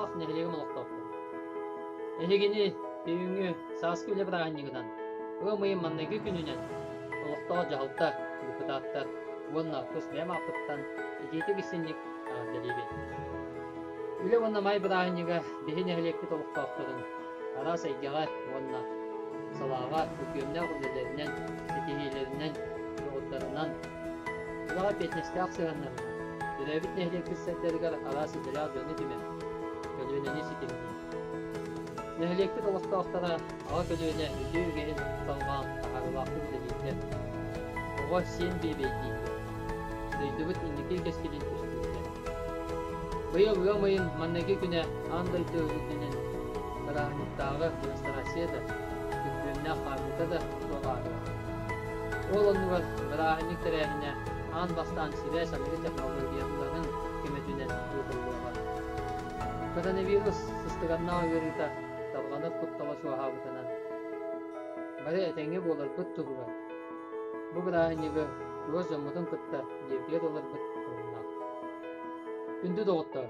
Олох нехилегим олохтоохтор. Эхигини түйүңү сааскы биле бирааһынньыгынан ымыйын манныгы күнүнен олохтоо жаалта депутаттар уонна тус бэм апыттан икити кисинник агалделиби. Үле уонна май бирааһынньыга биһи нехилеккит олохтоохторун ара сайгага уонна салаага үкүөмнэ хүлэлеринен ситиһиилеринен йоҕуттарынан улаға петнестаах сыганнарына Дөрөбит нехилеккит сэрдэригэр ара ситилээх дьону димэн көлүөнэни ситилди. Нехилеккит олохтоохтара ага көлүөнэ үтүү гейин салгаан тахарылаахтык дэлииттер ого сиэн биэбэйдииттер дойдубут инники кескилин түстүүттер. Быйыл ыамыйын манныгы күнэ андай төөбүтүнэн бараахмыттаагы администрацияда үкүөмнэ хаарбыта да туогаары. Ол оннугар бараахынник тэрээхинэ аан бастаан сибэ саныгы технологияларын көмөтүнэн ыытыллуугар. Коронавирус сыстыганнаа ыырыта талганып куттала суахабытынан бары этеңге буоларбыт туругар. Бу бараахыннигы туа жоммутун кытта $7 турунаах. Күндү доҕуттар.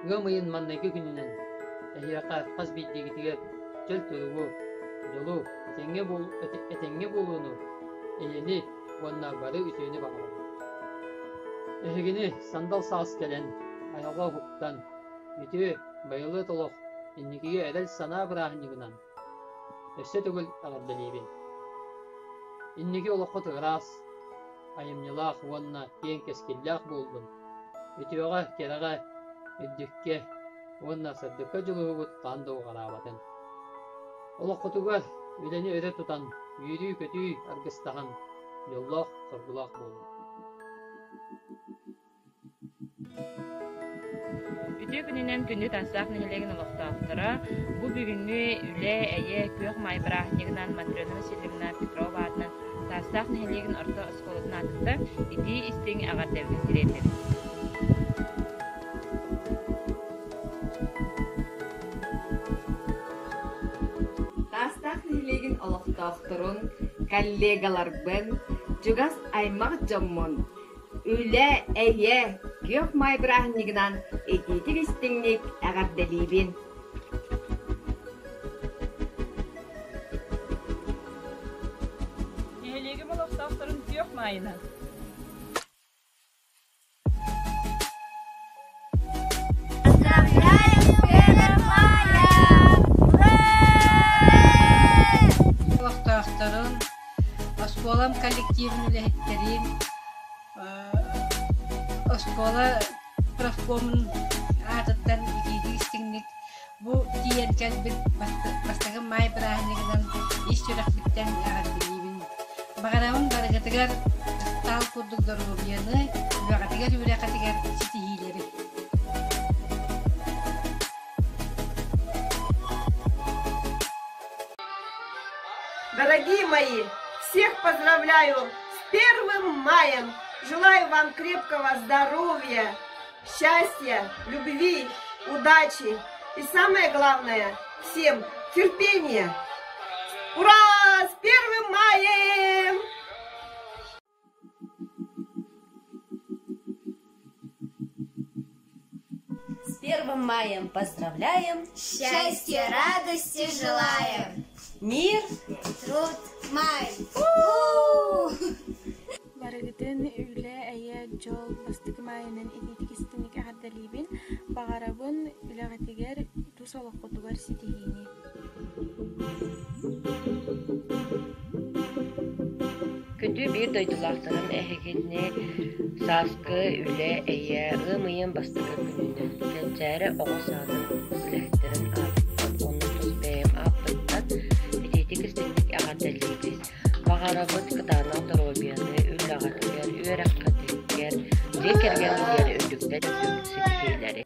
Ыамыйын манныгы күнүнен эхиэхэ хас бииддигитигэр жөл төрүгү жолу этеңге буолууну эйени уонна бары үтүүнү багарар. Эхигини сандал саас келен айалга хуктан үтүү байылы толох инникиге эдел санаа бырааһынньыгынан өссө түгүл агалделиибин. Инники олоххо тыгыраас айымньылаах уонна киэн кескиллээх буолбун. Үтүөҕэ керэҕэ үддүкке уонна сырдыкка дьулуугут хаандуу гараабатын. Олоххотугар үлени өрө тутан үйрүү көтүү аргыстахан йоллоох соргулаах буолун. Үтүү күнүнен күнү тастаах нехилегин олохтоохтора бу бүгүнгү үле эйе күөх майбыраахньыгынан Матрена Васильевна Петрова атынан тастаах нехилегин орто осколотун атыкта ити истиң агарделгин сиретер. Тастаах нехилегин олохтоохторун коллегаларбын жугас аймак жоммун үле эйе күөх майбыраахньыгынан итити истиңник агарделиибин. Нехилегин олохтоохторун күөх майынан Поздравляем с 1 мая! Ура! Олохтоохторун Осколам коллективин үлэхиттерин Оскола профкомун атыттан икиди истиңник бу тиен кэлбит бастагы май бырааһынныгынан ис чүрэхбиттен агарделиибин. Багарамын барыгатыгар тал курдугдор убияны үбэҕатыгар үрэхатыгар ситиһиилери. Дорогие мои, всех поздравляю с 1 маем! Желаю вам крепкого здоровья, счастья, любви, удачи и самое главное, всем терпения. Ура! С 1 маем! С 1 маем поздравляем, счастья, радости желаем. Мир, Труд, май. Барыгытын үле эйе жол бастык майынан ититик истиник агарделиибин багарабын үлэгатигер тус олохкотугар ситиһини. Күндү бир дойдулаахтарын эхигинни сааскы үле эйе ымыйын бастыгы күнүнен кэлчээри оҕосаанын үлэхтерин ааттан онну тус бэйэм ааппыттан ититик истиник агарделиибис багарабыт кытаанаа торобияны үллэгатигер үөрэххэтигер декерген үлери өндүктер үдүк ситиһиилери.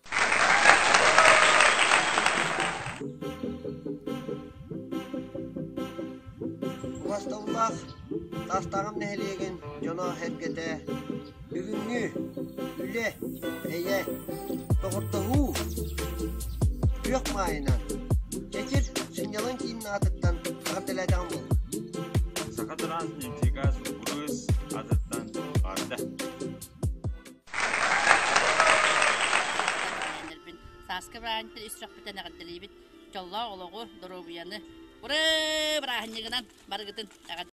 Бастаулах тастағым нәхилеген жона хергете бүгүнгү үле эйе тоғыртығу күөк майынан кечир синялан кийин атыттан артелайдаган бол. Сакатыран интегас бурус атыттан барды. Саска браханитер исрак битен агаддалибит. Жолла ологу доробуяны. Ура браханнигынан баргытын